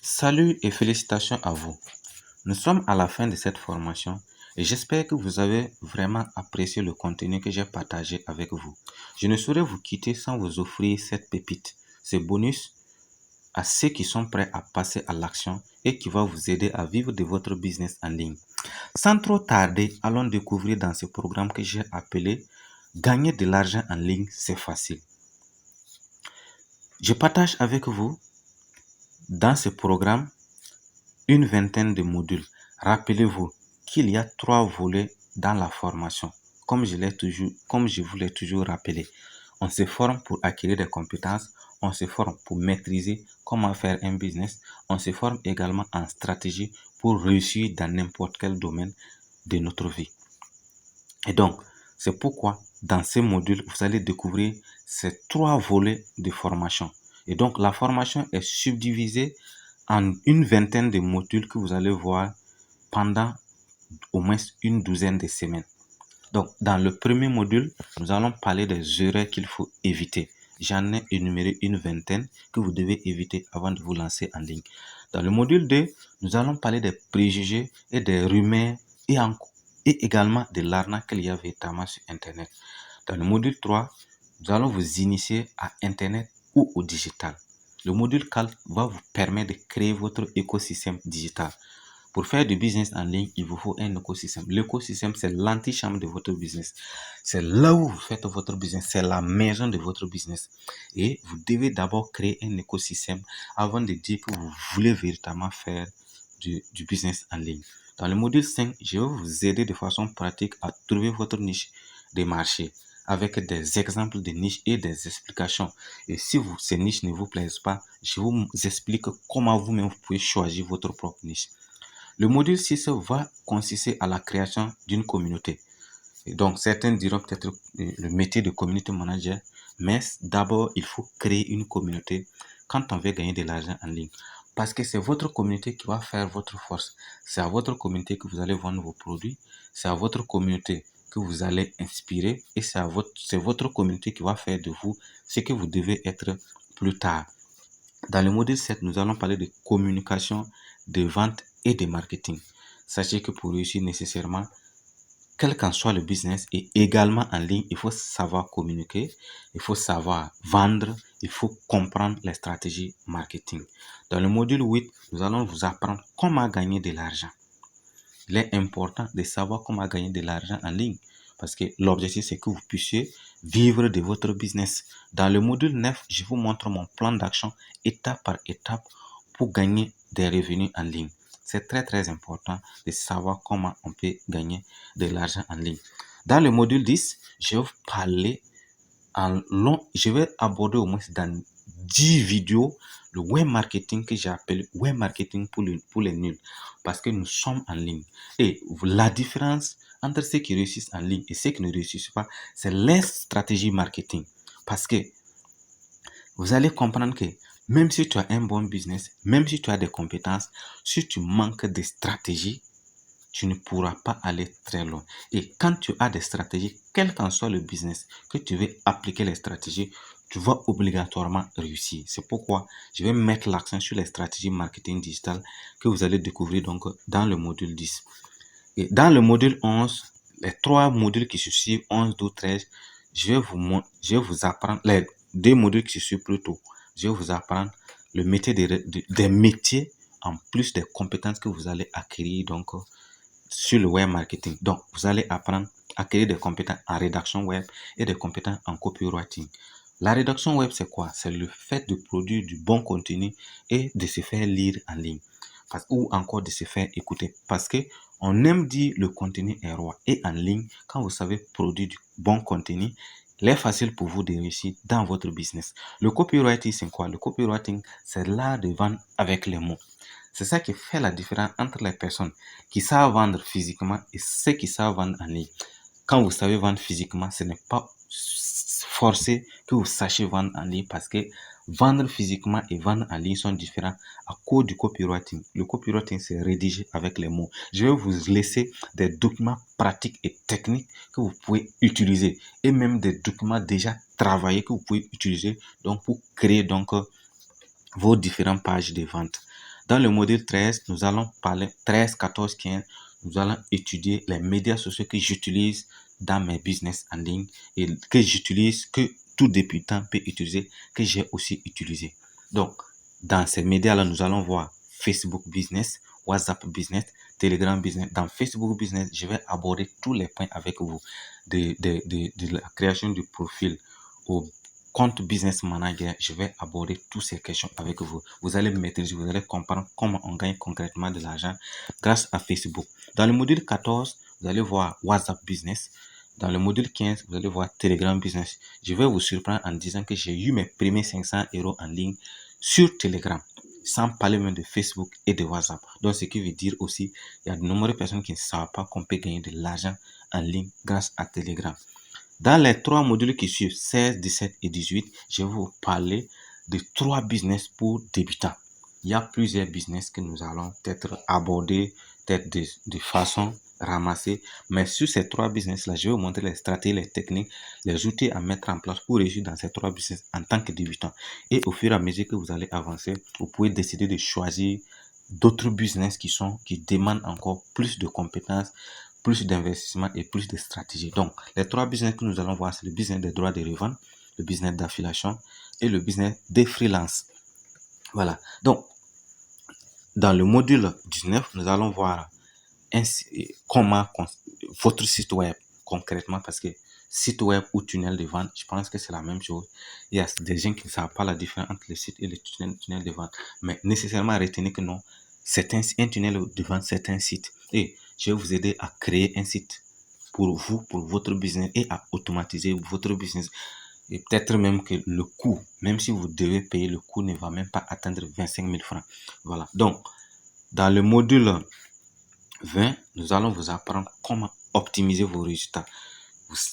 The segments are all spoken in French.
Salut et félicitations à vous. Nous sommes à la fin de cette formation et j'espère que vous avez vraiment apprécié le contenu que j'ai partagé avec vous. Je ne saurais vous quitter sans vous offrir cette pépite, ce bonus à ceux qui sont prêts à passer à l'action et qui va vous aider à vivre de votre business en ligne. Sans trop tarder, allons découvrir dans ce programme que j'ai appelé Gagner de l'argent en ligne, c'est facile. Je partage avec vous dans ce programme une vingtaine de modules. Rappelez-vous qu'il y a 3 volets dans la formation. Comme je vous l'ai toujours rappelé, on se forme pour acquérir des compétences, on se forme pour maîtriser comment faire un business, on se forme également en stratégie pour réussir dans n'importe quel domaine de notre vie. Et donc, c'est pourquoi dans ces modules, vous allez découvrir ces 3 volets de formation. Et donc, la formation est subdivisée en une vingtaine de modules que vous allez voir pendant au moins une douzaine de semaines. Donc, dans le premier module, nous allons parler des erreurs qu'il faut éviter. J'en ai énuméré une vingtaine que vous devez éviter avant de vous lancer en ligne. Dans le module 2, nous allons parler des préjugés et des rumeurs et également de l'arnaque qu'il y a véritablement sur Internet. Dans le module 3, nous allons vous initier à Internet ou au digital. Le module 4 va vous permettre de créer votre écosystème digital. Pour faire du business en ligne, il vous faut un écosystème. L'écosystème, c'est l'antichambre de votre business. C'est là où vous faites votre business. C'est la maison de votre business. Et vous devez d'abord créer un écosystème avant de dire que vous voulez véritablement faire du business en ligne. Dans le module 5, je vais vous aider de façon pratique à trouver votre niche de marché avec des exemples de niches et des explications. Et si ces niches ne vous plaisent pas, je vous explique comment vous-même vous pouvez choisir votre propre niche. Le module 6 va consister à la création d'une communauté. Et donc, certains diront peut-être le métier de community manager, mais d'abord, il faut créer une communauté quand on veut gagner de l'argent en ligne. Parce que c'est votre communauté qui va faire votre force. C'est à votre communauté que vous allez vendre vos produits. C'est à votre communauté que vous allez inspirer. Et c'est votre communauté qui va faire de vous ce que vous devez être plus tard. Dans le module 7, nous allons parler de communication, de vente et de marketing. Sachez que pour réussir nécessairement, quel qu'en soit le business et également en ligne, il faut savoir communiquer, il faut savoir vendre, il faut comprendre les stratégies marketing. Dans le module 8, nous allons vous apprendre comment gagner de l'argent. Il est important de savoir comment gagner de l'argent en ligne parce que l'objectif, c'est que vous puissiez vivre de votre business. Dans le module 9, je vous montre mon plan d'action étape par étape pour gagner des revenus en ligne. C'est très, très important de savoir comment on peut gagner de l'argent en ligne. Dans le module 10, je vais vous parler je vais aborder au moins dans 10 vidéos le web marketing que j'appelle web marketing pour les nuls parce que nous sommes en ligne. Et la différence entre ceux qui réussissent en ligne et ceux qui ne réussissent pas, c'est les stratégies marketing. Parce que vous allez comprendre que même si tu as un bon business, même si tu as des compétences, si tu manques de stratégie, tu ne pourras pas aller très loin. Et quand tu as des stratégies, quel qu'en soit le business, que tu veux appliquer les stratégies, tu vas obligatoirement réussir. C'est pourquoi je vais mettre l'accent sur les stratégies marketing digital que vous allez découvrir donc dans le module 10. Et dans le module 11, les 3 modules qui se suivent, 11, 12, 13, je vais vous apprendre, les 2 modules qui se suivent plutôt, je vais vous apprendre le métier des métiers en plus des compétences que vous allez acquérir donc sur le web marketing. Donc, vous allez apprendre à acquérir des compétences en rédaction web et des compétences en copywriting. La rédaction web, c'est quoi? C'est le fait de produire du bon contenu et de se faire lire en ligne. Ou encore de se faire écouter. Parce que on aime dire le contenu est roi. Et en ligne, quand vous savez produire du bon contenu, il est facile pour vous de réussir dans votre business. Le copywriting, c'est quoi? Le copywriting, c'est l'art de vendre avec les mots. C'est ça qui fait la différence entre les personnes qui savent vendre physiquement et ceux qui savent vendre en ligne. Quand vous savez vendre physiquement, ce n'est pas forcé que vous sachiez vendre en ligne parce que vendre physiquement et vendre en ligne sont différents à cause du copywriting. Le copywriting, c'est rédiger avec les mots. Je vais vous laisser des documents pratiques et techniques que vous pouvez utiliser et même des documents déjà travaillés que vous pouvez utiliser donc pour créer donc vos différentes pages de vente. Dans le module 13, nous allons parler 13, 14, 15. Nous allons étudier les médias sociaux que j'utilise dans mes business en ligne et que j'utilise, que tout débutant peut utiliser, que j'ai aussi utilisé. Donc, dans ces médias-là, nous allons voir Facebook Business, WhatsApp Business, Telegram Business. Dans Facebook Business, je vais aborder tous les points avec vous, de la création du profil au compte Business Manager. Je vais aborder toutes ces questions avec vous. Vous allez maîtriser, vous allez comprendre comment on gagne concrètement de l'argent grâce à Facebook. Dans le module 14, vous allez voir WhatsApp Business. Dans le module 15, vous allez voir Telegram Business. Je vais vous surprendre en disant que j'ai eu mes premiers 500 € en ligne sur Telegram, sans parler même de Facebook et de WhatsApp. Donc, ce qui veut dire aussi, il y a de nombreuses personnes qui ne savent pas qu'on peut gagner de l'argent en ligne grâce à Telegram. Dans les 3 modules qui suivent, 16, 17 et 18, je vais vous parler de 3 business pour débutants. Il y a plusieurs business que nous allons peut-être aborder, peut-être de façon ramassée. Mais sur ces 3 business-là, je vais vous montrer les stratégies, les techniques, les outils à mettre en place pour réussir dans ces 3 business en tant que débutant. Et au fur et à mesure que vous allez avancer, vous pouvez décider de choisir d'autres business qui demandent encore plus de compétences, plus d'investissement et plus de stratégie. Donc, les 3 business que nous allons voir, c'est le business des droits de revente, le business d'affiliation et le business des freelance. Voilà. Donc, dans le module 19, nous allons voir comment votre site web concrètement, parce que site web ou tunnel de vente, je pense que c'est la même chose. Il y a des gens qui ne savent pas la différence entre le site et le tunnel de vente, mais nécessairement retenez que non, c'est un tunnel de vente, c'est un site. Et je vais vous aider à créer un site pour vous, pour votre business et à automatiser votre business. Et peut-être même que le coût, même si vous devez payer, le coût ne va même pas atteindre 25 000 francs. Voilà. Donc, dans le module 20, nous allons vous apprendre comment optimiser vos résultats.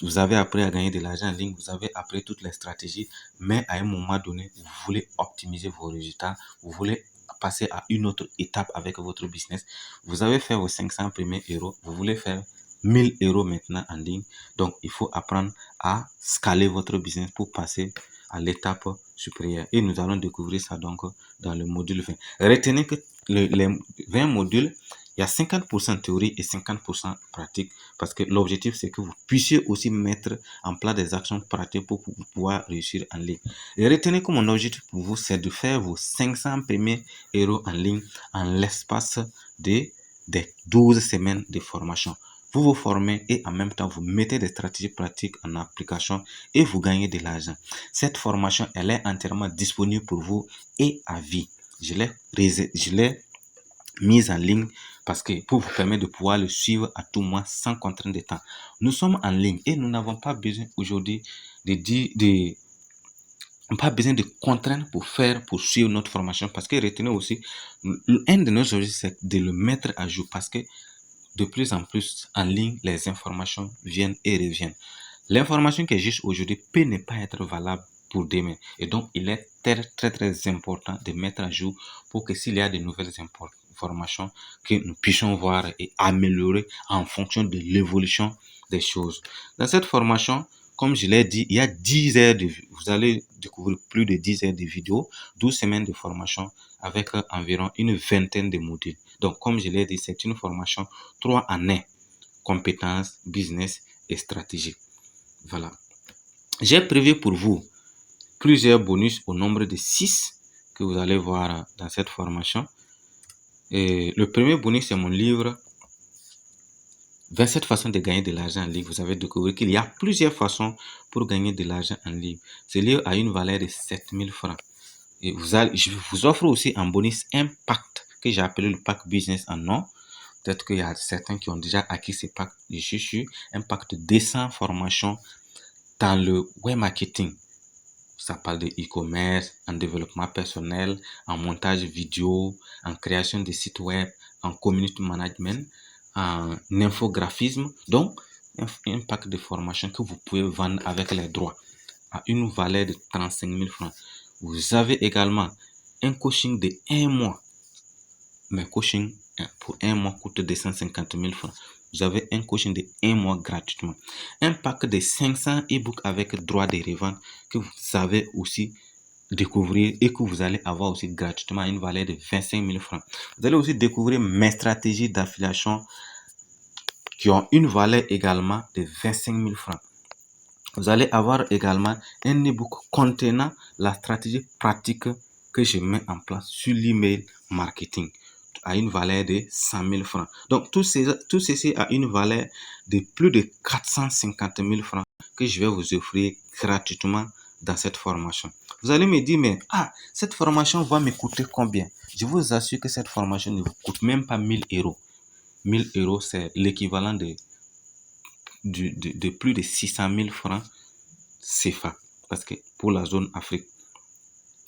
Vous avez appris à gagner de l'argent en ligne, vous avez appris toutes les stratégies, mais à un moment donné, vous voulez optimiser vos résultats, vous voulez passer à une autre étape avec votre business. Vous avez fait vos 500 premiers euros, vous voulez faire 1000 € maintenant en ligne. Donc, il faut apprendre à scaler votre business pour passer à l'étape supérieure. Et nous allons découvrir ça donc dans le module 20. Retenez que les 20 modules, il y a 50% théorie et 50% pratique, parce que l'objectif, c'est que vous puissiez aussi mettre en place des actions pratiques pour pouvoir réussir en ligne. Et retenez que mon objectif pour vous, c'est de faire vos 500 premiers € en ligne en l'espace des 12 semaines de formation. Vous vous formez et en même temps, vous mettez des stratégies pratiques en application et vous gagnez de l'argent. Cette formation, elle est entièrement disponible pour vous et à vie. Je l'ai mise en ligne parce que pour vous permettre de pouvoir le suivre à tout moment sans contrainte de temps. Nous sommes en ligne et nous n'avons pas besoin aujourd'hui pas besoin de contraintes pour suivre notre formation, parce que retenez aussi, un de nos objectifs, c'est de le mettre à jour, parce que de plus en plus en ligne, les informations viennent et reviennent. L'information qui est juste aujourd'hui peut ne pas être valable pour demain. Et donc, il est très, très, très important de mettre à jour pour que s'il y a de nouvelles informations, que nous puissions voir et améliorer en fonction de l'évolution des choses. Dans cette formation, comme je l'ai dit, il y a 10 heures vous allez découvrir plus de 10 heures de vidéos, 12 semaines de formation avec environ une vingtaine de modules. Donc, comme je l'ai dit, c'est une formation 3 en 1. Compétences, business et stratégie. Voilà. J'ai prévu pour vous plusieurs bonus au nombre de 6 que vous allez voir dans cette formation. Et le premier bonus, c'est mon livre 27 façons de gagner de l'argent en ligne. Vous avez découvert qu'il y a plusieurs façons pour gagner de l'argent en ligne. Ce livre a une valeur de 7000 francs. Et je vous offre aussi en bonus un pacte que j'ai appelé le pack business en nom. Peut-être qu'il y a certains qui ont déjà acquis ce pacte. Je suis sûr, un pacte de 200 formations dans le web marketing. Ça parle de e-commerce, en développement personnel, en montage vidéo, en création de sites web, en community management, en infographisme. Donc, un pack de formations que vous pouvez vendre avec les droits à une valeur de 35 000 francs. Vous avez également un coaching de 1 mois. Mes coachings pour 1 mois coûtent 250 000 francs. Vous avez un coaching de 1 mois gratuitement. Un pack de 500 e-books avec droit de revente que vous avez aussi découvrir et que vous allez avoir aussi gratuitement une valeur de 25 000 francs. Vous allez aussi découvrir mes stratégies d'affiliation qui ont une valeur également de 25 000 francs. Vous allez avoir également un e-book contenant la stratégie pratique que je mets en place sur l'email marketing à une valeur de 100 000 francs. Donc, tout ceci a une valeur de plus de 450 000 francs que je vais vous offrir gratuitement dans cette formation. Vous allez me dire, mais cette formation va me coûter combien? Je vous assure que cette formation ne vous coûte même pas 1000 euros. 1000 euros, c'est l'équivalent de plus de 600 000 francs CFA, parce que pour la zone Afrique,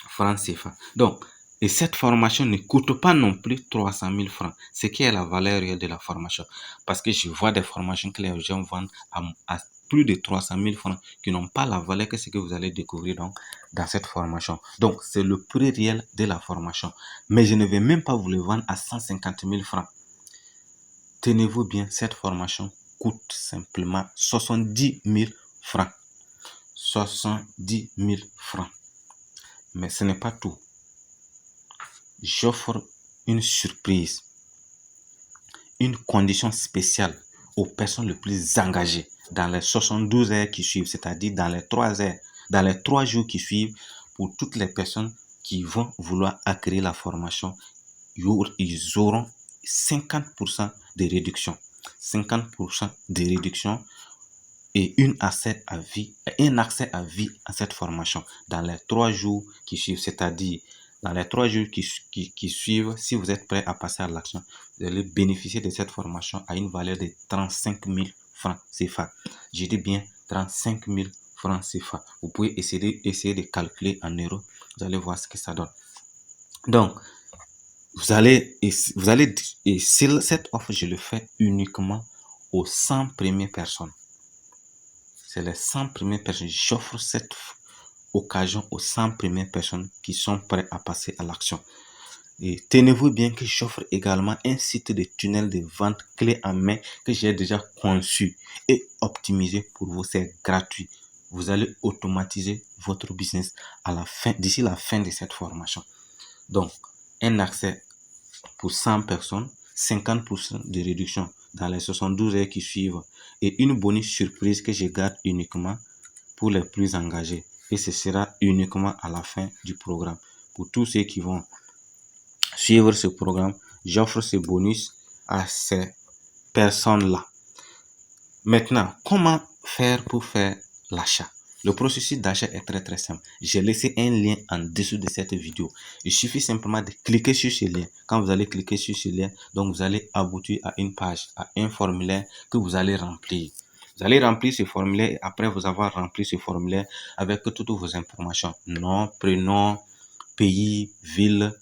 francs CFA. Donc, et cette formation ne coûte pas non plus 300 000 francs, ce qui est la valeur réelle de la formation. Parce que je vois des formations que les gens vendent à plus de 300 000 francs qui n'ont pas la valeur que ce que vous allez découvrir donc, dans cette formation. Donc, c'est le prix réel de la formation. Mais je ne vais même pas vous le vendre à 150 000 francs. Tenez-vous bien, cette formation coûte simplement 70 000 francs. 70 000 francs. Mais ce n'est pas tout. J'offre une surprise, une condition spéciale aux personnes les plus engagées dans les 72 heures qui suivent, c'est-à-dire dans les 3 heures, dans les 3 jours qui suivent, pour toutes les personnes qui vont vouloir acquérir la formation, ils auront 50% de réduction. 50% de réduction et un accès à vie à cette formation dans les 3 jours qui suivent, c'est-à-dire dans les 3 jours qui suivent, si vous êtes prêt à passer à l'action, vous allez bénéficier de cette formation à une valeur de 35 000 francs CFA. Je dis bien 35 000 francs CFA. Vous pouvez essayer de calculer en euros, vous allez voir ce que ça donne. Donc, et cette offre, je le fais uniquement aux 100 premières personnes. C'est les 100 premières personnes. J'offre cette occasion aux 100 premières personnes qui sont prêtes à passer à l'action. Et tenez-vous bien que j'offre également un site de tunnel de vente clé en main que j'ai déjà conçu et optimisé pour vous. C'est gratuit. Vous allez automatiser votre business d'ici la fin de cette formation. Donc, un accès pour 100 personnes, 50% de réduction dans les 72 heures qui suivent et une bonus surprise que je garde uniquement pour les plus engagés. Et ce sera uniquement à la fin du programme. Pour tous ceux qui vont suivre ce programme, j'offre ce bonus à ces personnes-là. Maintenant, comment faire pour faire l'achat? Le processus d'achat est très simple. J'ai laissé un lien en dessous de cette vidéo. Il suffit simplement de cliquer sur ce lien. Quand vous allez cliquer sur ce lien, donc vous allez aboutir à une page, à un formulaire que vous allez remplir. Vous allez remplir ce formulaire et après vous avoir rempli ce formulaire avec toutes vos informations. Nom, prénom, pays, ville,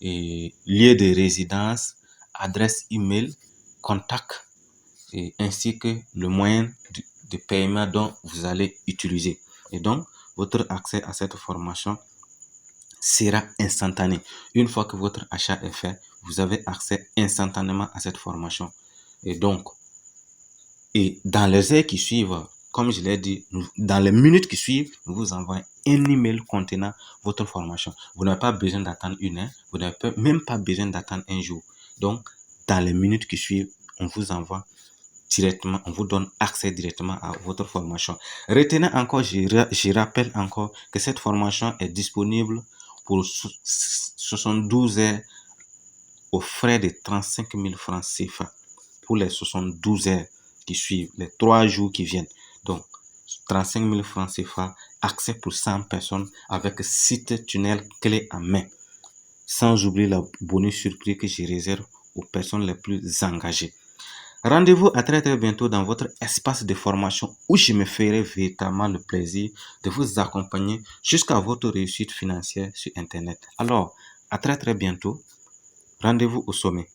et lieu de résidence, adresse email, contact et ainsi que le moyen de paiement dont vous allez utiliser. Et donc, votre accès à cette formation sera instantané. Une fois que votre achat est fait, vous avez accès instantanément à cette formation. Et donc, dans les heures qui suivent, comme je l'ai dit, dans les minutes qui suivent, nous vous envoyons un email contenant votre formation. Vous n'avez pas besoin d'attendre une heure, vous n'avez même pas besoin d'attendre un jour. Donc, dans les minutes qui suivent, on vous envoie directement, on vous donne accès directement à votre formation. Retenez encore, je rappelle encore que cette formation est disponible pour 72 heures aux frais de 35 000 francs CFA pour les 72 heures qui suivent, les 3 jours qui viennent. Donc, 35 000 francs CFA, accès pour 100 personnes avec site tunnel clé en main. Sans oublier la bonus surprise que je réserve aux personnes les plus engagées. Rendez-vous à très bientôt dans votre espace de formation où je me ferai véritablement le plaisir de vous accompagner jusqu'à votre réussite financière sur Internet. Alors, à très bientôt. Rendez-vous au sommet.